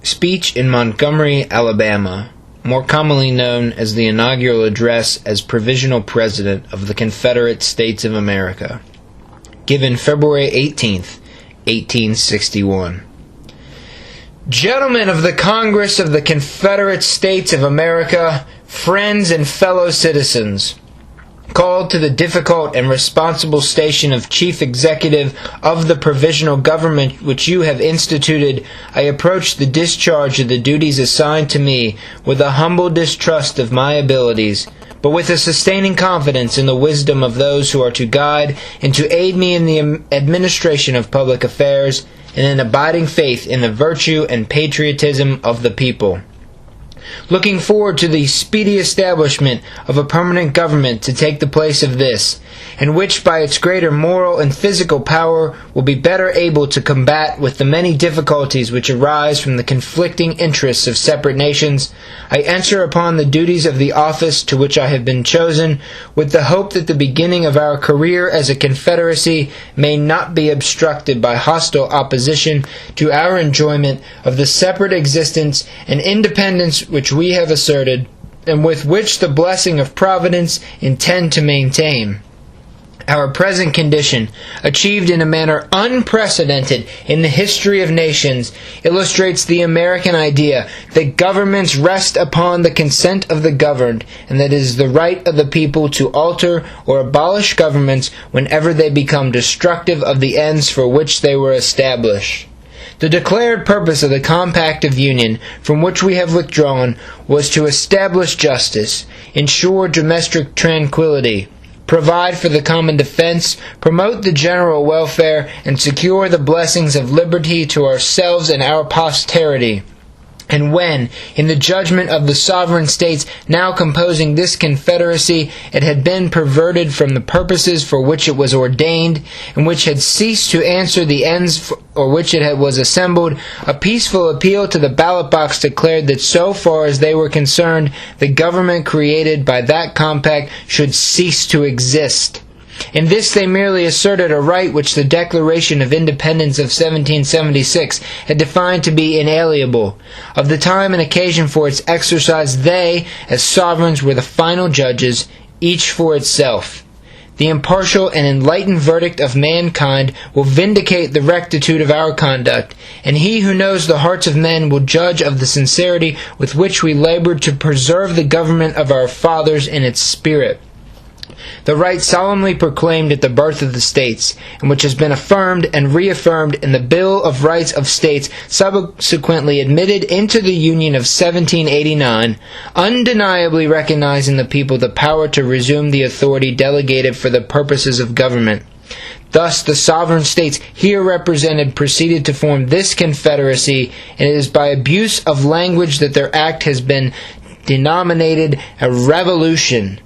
speech in Montgomery, Alabama, more commonly known as the Inaugural Address as Provisional President of the Confederate States of America, given February 18th, 1861. Gentlemen of the Congress of the Confederate States of America, friends and fellow citizens, called to the difficult and responsible station of Chief Executive of the Provisional Government which you have instituted, I approach the discharge of the duties assigned to me with a humble distrust of my abilities, but with a sustaining confidence in the wisdom of those who are to guide and to aid me in the administration of public affairs, and an abiding faith in the virtue and patriotism of the people. Looking forward to the speedy establishment of a permanent government to take the place of this, and which by its greater moral and physical power will be better able to combat with the many difficulties which arise from the conflicting interests of separate nations, I enter upon the duties of the office to which I have been chosen, with the hope that the beginning of our career as a confederacy may not be obstructed by hostile opposition to our enjoyment of the separate existence and independence which we have asserted, and with which the blessing of Providence intend to maintain. Our present condition, achieved in a manner unprecedented in the history of nations, illustrates the American idea that governments rest upon the consent of the governed, and that it is the right of the people to alter or abolish governments whenever they become destructive of the ends for which they were established. The declared purpose of the Compact of Union, from which we have withdrawn, was to establish justice, ensure domestic tranquility, provide for the common defense, promote the general welfare, and secure the blessings of liberty to ourselves and our posterity. And when, in the judgment of the sovereign states now composing this confederacy, it had been perverted from the purposes for which it was ordained, and which had ceased to answer the ends for which it was assembled, a peaceful appeal to the ballot box declared that so far as they were concerned, the government created by that compact should cease to exist. In this they merely asserted a right which the Declaration of Independence of 1776 had defined to be inalienable. Of the time and occasion for its exercise they, as sovereigns, were the final judges, each for itself. The impartial and enlightened verdict of mankind will vindicate the rectitude of our conduct, and he who knows the hearts of men will judge of the sincerity with which we labored to preserve the government of our fathers in its spirit. The right solemnly proclaimed at the birth of the states, and which has been affirmed and reaffirmed in the Bill of Rights of States subsequently admitted into the Union of 1789, undeniably recognizing the people the power to resume the authority delegated for the purposes of government. Thus the sovereign states here represented proceeded to form this confederacy, and it is by abuse of language that their act has been denominated a revolution.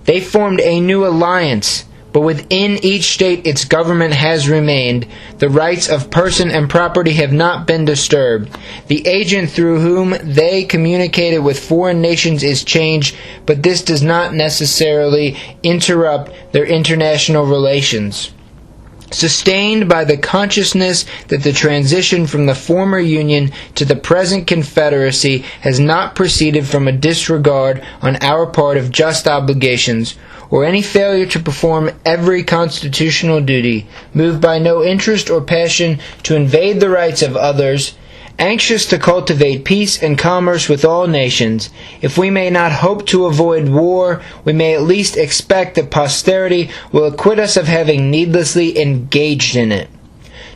They formed a new alliance, but within each state its government has remained. The rights of person and property have not been disturbed. The agent through whom they communicated with foreign nations is changed, but this does not necessarily interrupt their international relations. Sustained by the consciousness that the transition from the former Union to the present Confederacy has not proceeded from a disregard on our part of just obligations, or any failure to perform every constitutional duty, moved by no interest or passion to invade the rights of others, anxious to cultivate peace and commerce with all nations, if we may not hope to avoid war, we may at least expect that posterity will acquit us of having needlessly engaged in it.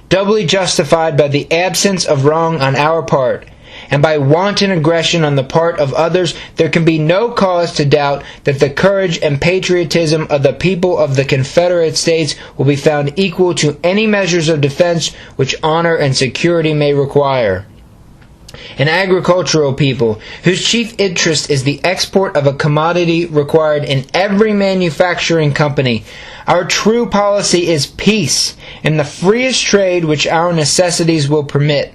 Doubly justified by the absence of wrong on our part, and by wanton aggression on the part of others, there can be no cause to doubt that the courage and patriotism of the people of the Confederate States will be found equal to any measures of defense which honor and security may require. An agricultural people, whose chief interest is the export of a commodity required in every manufacturing company, our true policy is peace, and the freest trade which our necessities will permit.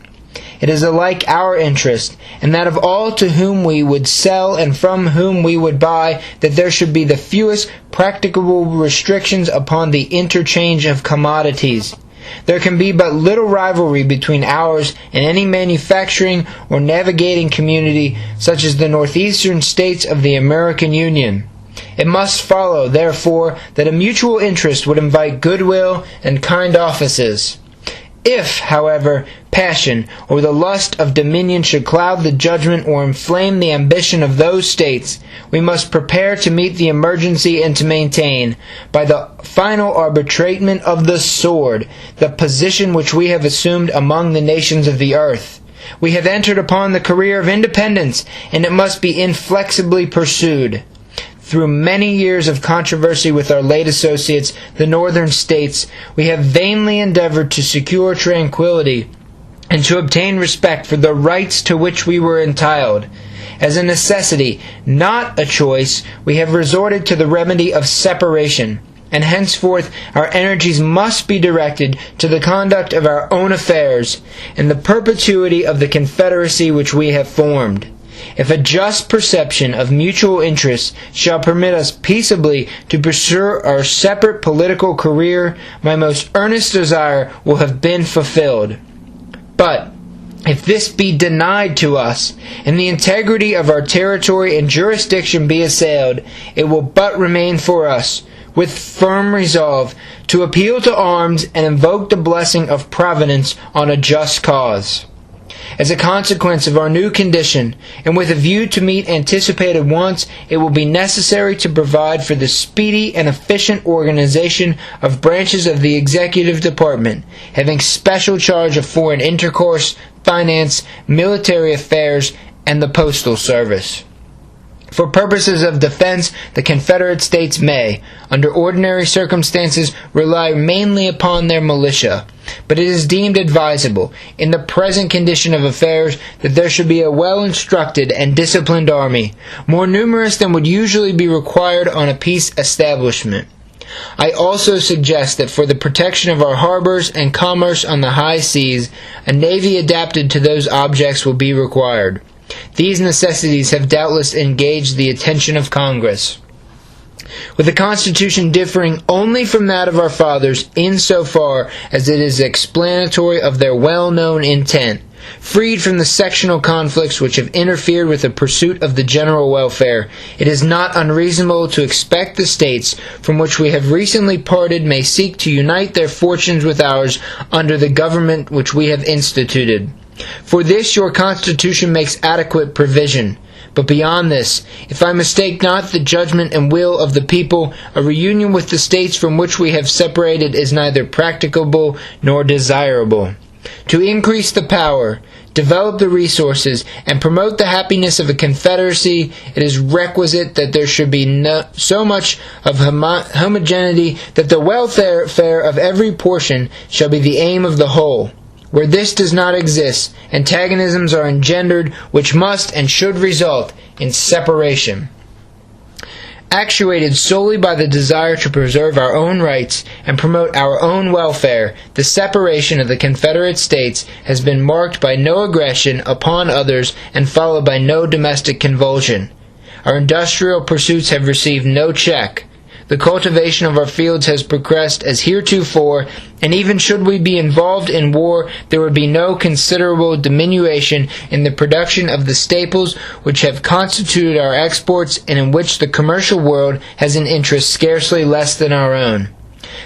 It is alike our interest, and that of all to whom we would sell and from whom we would buy, that there should be the fewest practicable restrictions upon the interchange of commodities. there can be but little rivalry between ours and any manufacturing or navigating community such as the northeastern states of the American Union. It must follow, therefore, that a mutual interest would invite goodwill and kind offices. If, however, passion or the lust of dominion should cloud the judgment or inflame the ambition of those states, we must prepare to meet the emergency and to maintain, by the final arbitrament of the sword, the position which we have assumed among the nations of the earth. We have entered upon the career of independence, and it must be inflexibly pursued. Through many years of controversy with our late associates, the northern states, we have vainly endeavored to secure tranquility and to obtain respect for the rights to which we were entitled. As a necessity, not a choice, we have resorted to the remedy of separation, and henceforth our energies must be directed to the conduct of our own affairs and the perpetuity of the confederacy which we have formed. If a just perception of mutual interests shall permit us peaceably to pursue our separate political career, my most earnest desire will have been fulfilled. But if this be denied to us, and the integrity of our territory and jurisdiction be assailed, it will but remain for us, with firm resolve, to appeal to arms and invoke the blessing of Providence on a just cause. As a consequence of our new condition, and with a view to meet anticipated wants, it will be necessary to provide for the speedy and efficient organization of branches of the executive department, having special charge of foreign intercourse, finance, military affairs, and the postal service. For purposes of defense, the Confederate States may, under ordinary circumstances, rely mainly upon their militia, but it is deemed advisable, in the present condition of affairs, that there should be a well-instructed and disciplined army, more numerous than would usually be required on a peace establishment. I also suggest that for the protection of our harbors and commerce on the high seas, a navy adapted to those objects will be required. These necessities have doubtless engaged the attention of Congress. With the Constitution differing only from that of our fathers in so far as it is explanatory of their well-known intent, freed from the sectional conflicts which have interfered with the pursuit of the general welfare, it is not unreasonable to expect the states from which we have recently parted may seek to unite their fortunes with ours under the government which we have instituted. For this your Constitution makes adequate provision. But beyond this, if I mistake not the judgment and will of the people, a reunion with the states from which we have separated is neither practicable nor desirable. To increase the power, develop the resources, and promote the happiness of a confederacy, it is requisite that there should be so much of homogeneity that the welfare of every portion shall be the aim of the whole. Where this does not exist, antagonisms are engendered which must and should result in separation. Actuated solely by the desire to preserve our own rights and promote our own welfare, the separation of the Confederate States has been marked by no aggression upon others and followed by no domestic convulsion. Our industrial pursuits have received no check. The cultivation of our fields has progressed as heretofore, and even should we be involved in war, there would be no considerable diminution in the production of the staples which have constituted our exports and in which the commercial world has an interest scarcely less than our own.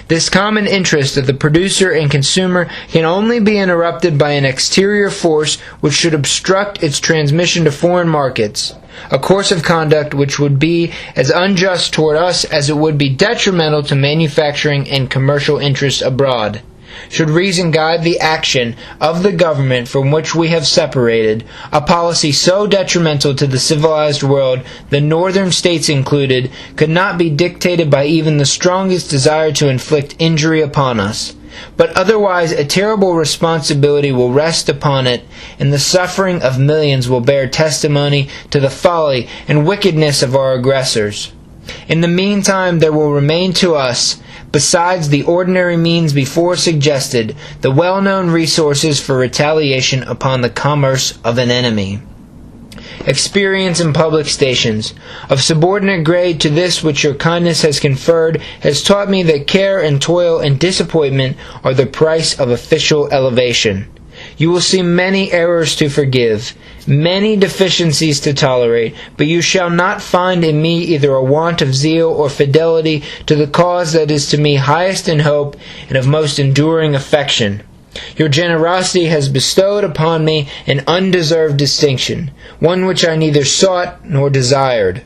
This common interest of the producer and consumer can only be interrupted by an exterior force which should obstruct its transmission to foreign markets, a course of conduct which would be as unjust toward us as it would be detrimental to manufacturing and commercial interests abroad. Should reason guide the action of the government from which we have separated, a policy so detrimental to the civilized world, the northern states included, could not be dictated by even the strongest desire to inflict injury upon us. But otherwise a terrible responsibility will rest upon it, and the suffering of millions will bear testimony to the folly and wickedness of our aggressors. In the meantime there will remain to us, besides the ordinary means before suggested, the well-known resources for retaliation upon the commerce of an enemy. experience in public stations, of subordinate grade to this which your kindness has conferred, has taught me that care and toil and disappointment are the price of official elevation. You will see many errors to forgive, many deficiencies to tolerate, but you shall not find in me either a want of zeal or fidelity to the cause that is to me highest in hope and of most enduring affection. Your generosity has bestowed upon me an undeserved distinction, one which I neither sought nor desired.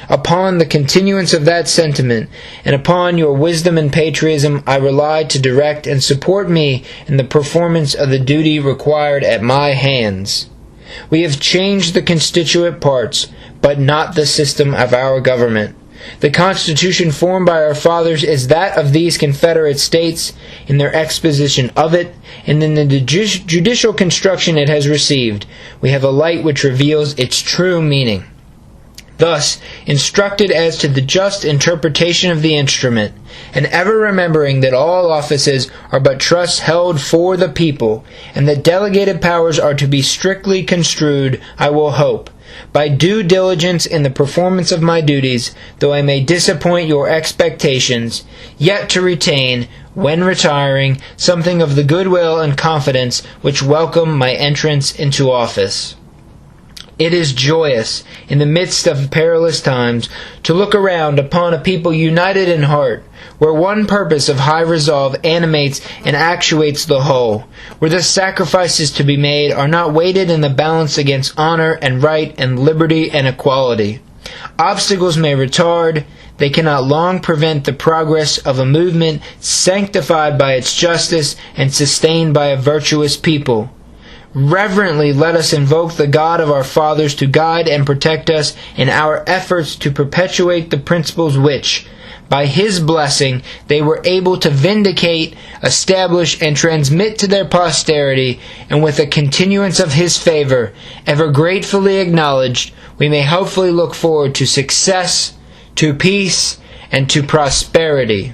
Upon the continuance of that sentiment, and upon your wisdom and patriotism, I rely to direct and support me in the performance of the duty required at my hands. We have changed the constituent parts, but not the system of our government. The Constitution formed by our fathers is that of these Confederate States in their exposition of it, and in the judicial construction it has received, we have a light which reveals its true meaning. Thus, instructed as to the just interpretation of the instrument, and ever remembering that all offices are but trusts held for the people, and that delegated powers are to be strictly construed, I will hope, by due diligence in the performance of my duties, though I may disappoint your expectations, yet to retain, when retiring, something of the goodwill and confidence which welcome my entrance into office. It is joyous, in the midst of perilous times, to look around upon a people united in heart, where one purpose of high resolve animates and actuates the whole, where the sacrifices to be made are not weighted in the balance against honor and right and liberty and equality. Obstacles may retard, they cannot long prevent the progress of a movement sanctified by its justice and sustained by a virtuous people. Reverently let us invoke the God of our fathers to guide and protect us in our efforts to perpetuate the principles which, by His blessing, they were able to vindicate, establish, and transmit to their posterity, and with a continuance of His favor, ever gratefully acknowledged, we may hopefully look forward to success, to peace, and to prosperity.